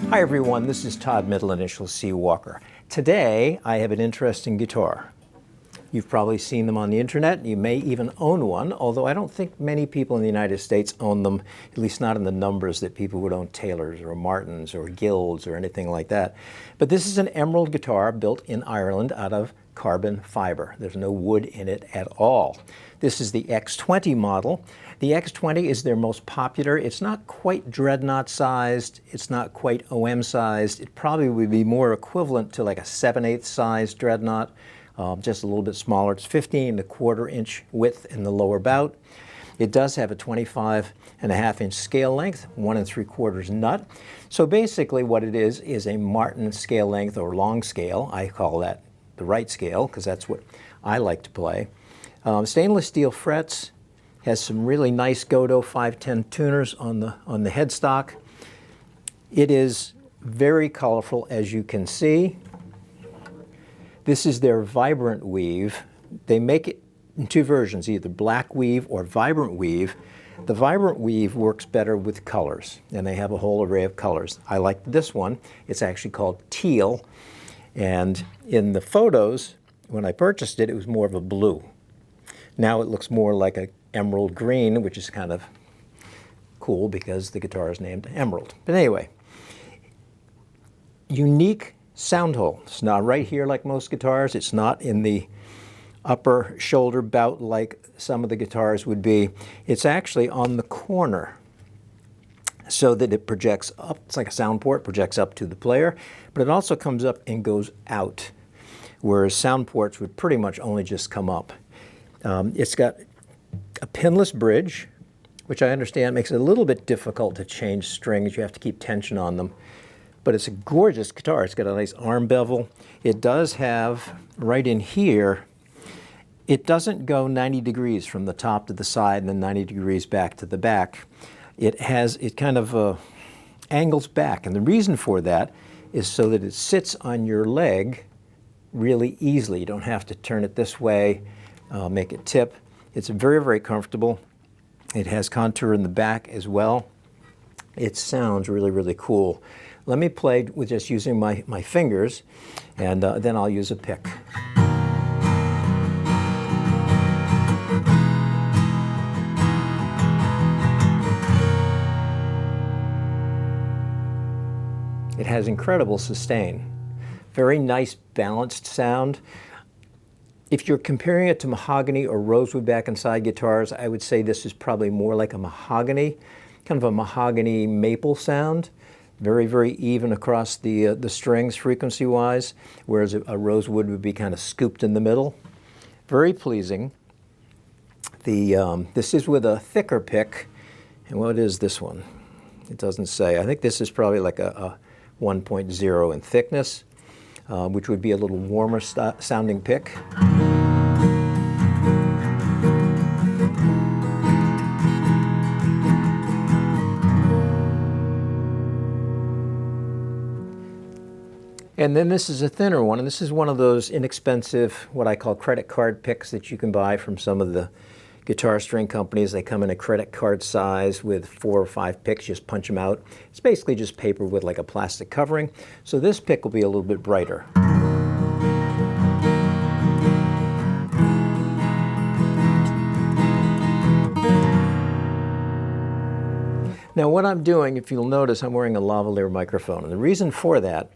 Hi everyone, this is Todd Middle Initial C. Walker. Today I have an interesting guitar. You've probably seen them on the internet. You may even own one, although I don't think many people in the United States own them, at least not in the numbers that people would own Taylors or Martins or Guilds or anything like that. But this is an Emerald guitar built in Ireland out of carbon fiber. There's no wood in it at all. This is the X20 model. The X20 is their most popular. It's not quite dreadnought sized. It's not quite OM sized. It probably would be more equivalent to like a 7/8 size dreadnought, just a little bit smaller. It's 15¼ inch width in the lower bout. It does have a 25½ inch scale length, 1 3/4 nut. So basically what it is a Martin scale length or long scale. I call that the right scale because that's what I like to play. Stainless steel frets, has some really nice Godot 510 tuners on the headstock. It is very colorful, as you can see. This is their vibrant weave. They make it in two versions, either black weave or vibrant weave. The vibrant weave works better with colors, and they have a whole array of colors. I like this one. It's actually called teal, and in the photos, when I purchased it, it was more of a blue. Now it looks more like a emerald green, which is kind of cool because the guitar is named Emerald. But anyway, unique sound hole. It's not right here like most guitars. It's not in the upper shoulder bout like some of the guitars would be. It's actually on the corner so that it projects up. It's like a sound port, projects up to the player, but it also comes up and goes out, whereas sound ports would pretty much only just come up. It's got a pinless bridge, which I understand makes it a little bit difficult to change strings. You have to keep tension on them. But it's a gorgeous guitar. It's got a nice arm bevel. It does have, right in here, it doesn't go 90 degrees from the top to the side and then 90 degrees back to the back. It kind of angles back. And the reason for that is so that it sits on your leg really easily. You don't have to turn it this way, make it tip. It's very, very comfortable. It has contour in the back as well. It sounds really, really cool. Let me play with just using my fingers, and then I'll use a pick. It has incredible sustain. Very nice, balanced sound. If you're comparing it to mahogany or rosewood back and side guitars, I would say this is probably more like a mahogany, kind of a mahogany maple sound. Very, very even across the strings frequency-wise, whereas a rosewood would be kind of scooped in the middle. Very pleasing. This is with a thicker pick. And what is this one? It doesn't say. I think this is probably like a 1.0 in thickness, which would be a little warmer sounding pick. And then this is a thinner one, and this is one of those inexpensive, what I call credit card picks that you can buy from some of the guitar string companies. They come in a credit card size with 4 or 5 picks, just punch them out. It's basically just paper with like a plastic covering. So this pick will be a little bit brighter. Now what I'm doing, if you'll notice, I'm wearing a lavalier microphone. And the reason for that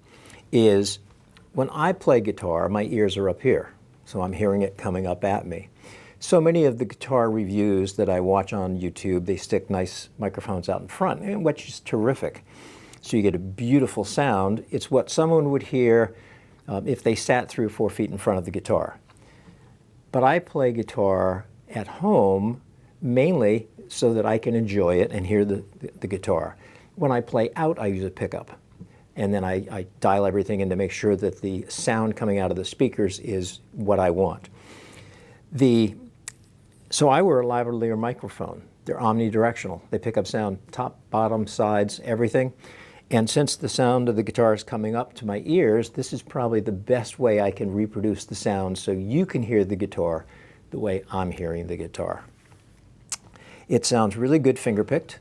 is when I play guitar, my ears are up here. So I'm hearing it coming up at me. So many of the guitar reviews that I watch on YouTube, they stick nice microphones out in front, which is terrific. So you get a beautiful sound. It's what someone would hear if they sat 3 or 4 feet in front of the guitar. But I play guitar at home mainly so that I can enjoy it and hear the guitar. When I play out, I use a pickup. And then I dial everything in to make sure that the sound coming out of the speakers is what I want. So I wear a lavalier microphone. They're omnidirectional. They pick up sound top, bottom, sides, everything. And since the sound of the guitar is coming up to my ears, this is probably the best way I can reproduce the sound so you can hear the guitar the way I'm hearing the guitar. It sounds really good finger-picked.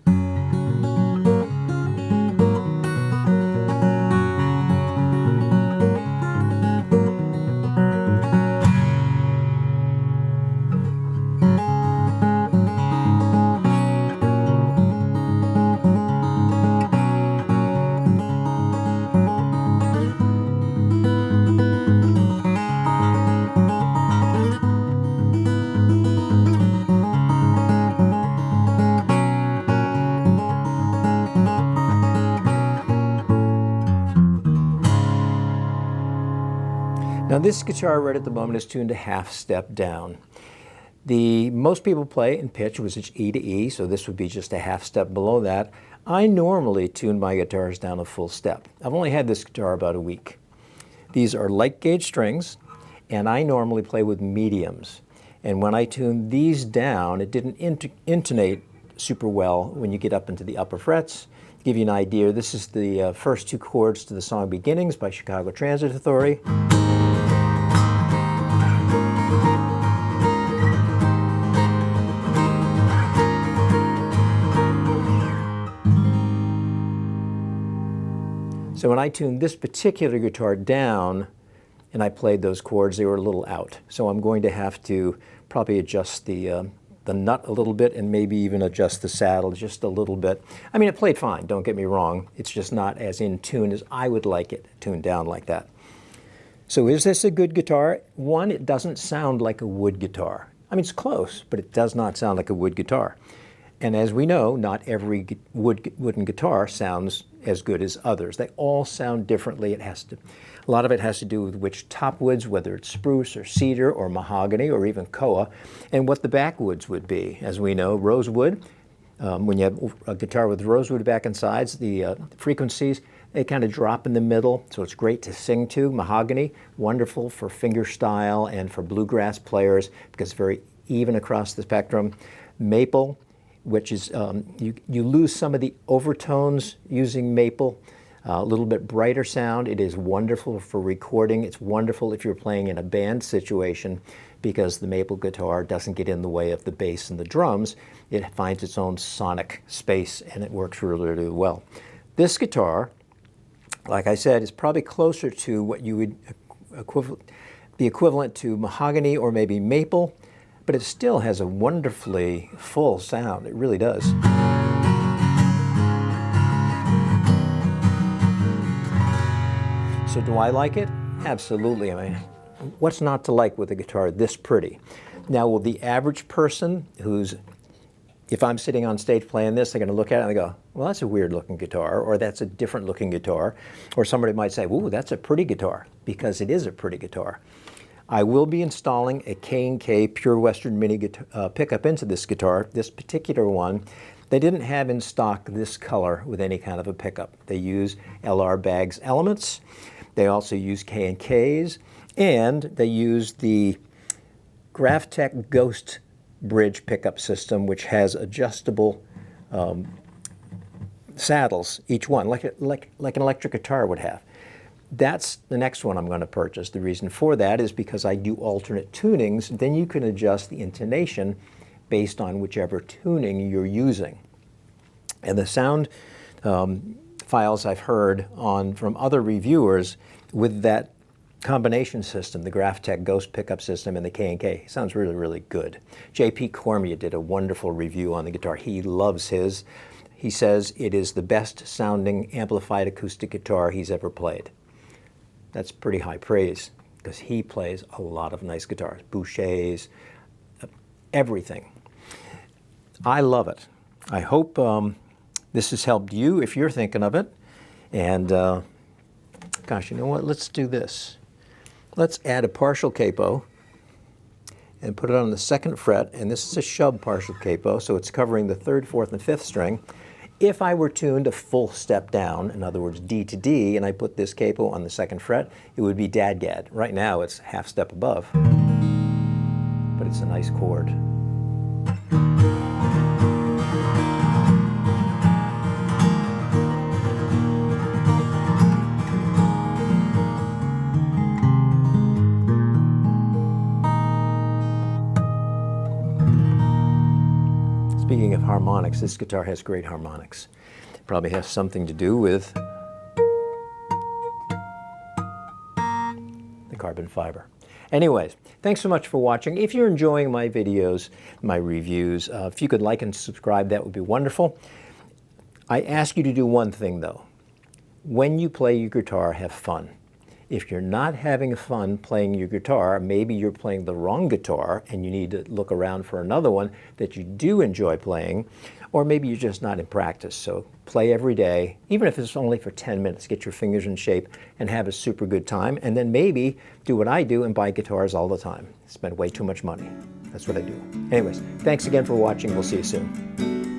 Now this guitar right at the moment is tuned a half step down. Most people play in pitch, which is E to E, so this would be just a half step below that. I normally tune my guitars down a full step. I've only had this guitar about a week. These are light gauge strings, and I normally play with mediums. And when I tuned these down, it didn't intonate super well when you get up into the upper frets. To give you an idea, this is the first two chords to the song Beginnings by Chicago Transit Authority. So when I tuned this particular guitar down and I played those chords, they were a little out. So I'm going to have to probably adjust the nut a little bit and maybe even adjust the saddle just a little bit. I mean, it played fine, don't get me wrong. It's just not as in tune as I would like it tuned down like that. So is this a good guitar? One, it doesn't sound like a wood guitar. I mean, it's close, but it does not sound like a wood guitar. And as we know, not every wooden guitar sounds as good as others. They all sound differently. A lot of it has to do with which top woods, whether it's spruce or cedar or mahogany or even koa, and what the backwoods would be. As we know, rosewood, when you have a guitar with rosewood back and sides, the frequencies, they kind of drop in the middle, so it's great to sing to. Mahogany, wonderful for fingerstyle and for bluegrass players because it's very even across the spectrum. Maple, which is, you lose some of the overtones using maple, a little bit brighter sound. It is wonderful for recording. It's wonderful if you're playing in a band situation because the maple guitar doesn't get in the way of the bass and the drums. It finds its own sonic space and it works really, really well. This guitar, like I said, is probably closer to what you would be equivalent to mahogany or maybe maple, but it still has a wonderfully full sound. It really does. So do I like it? Absolutely. I mean, what's not to like with a guitar this pretty? Now, will the average person if I'm sitting on stage playing this, they're going to look at it and they go, well, that's a weird looking guitar, or that's a different looking guitar. Or somebody might say, ooh, that's a pretty guitar, because it is a pretty guitar. I will be installing a K&K Pure Western Mini pickup into this guitar. This particular one, they didn't have in stock this color with any kind of a pickup. They use LR Baggs elements. They also use K&Ks, and they use the Graphtec Ghost Bridge pickup system, which has adjustable saddles, each one, like an electric guitar would have. That's the next one I'm going to purchase. The reason for that is because I do alternate tunings. Then you can adjust the intonation based on whichever tuning you're using. And the sound files I've heard from other reviewers with that combination system, the Graphtec Ghost pickup system and the K&K, sounds really, really good. J.P. Cormier did a wonderful review on the guitar. He loves his. He says it is the best sounding amplified acoustic guitar he's ever played. That's pretty high praise because he plays a lot of nice guitars, Bouchers, everything. I love it. I hope this has helped you if you're thinking of it. And gosh, you know what? Let's do this. Let's add a partial capo and put it on the 2nd fret. And this is a shub partial capo, so it's covering the 3rd, 4th, and 5th string. If I were tuned a full step down, in other words, D to D, and I put this capo on the 2nd fret, it would be dadgad. Right now, it's half step above, but it's a nice chord. Speaking of harmonics, this guitar has great harmonics. It probably has something to do with the carbon fiber. Anyways, thanks so much for watching. If you're enjoying my videos, my reviews, if you could like and subscribe, that would be wonderful. I ask you to do one thing though. When you play your guitar, have fun. If you're not having fun playing your guitar, maybe you're playing the wrong guitar and you need to look around for another one that you do enjoy playing, or maybe you're just not in practice. So play every day, even if it's only for 10 minutes, get your fingers in shape and have a super good time. And then maybe do what I do and buy guitars all the time. Spend way too much money. That's what I do. Anyways, thanks again for watching. We'll see you soon.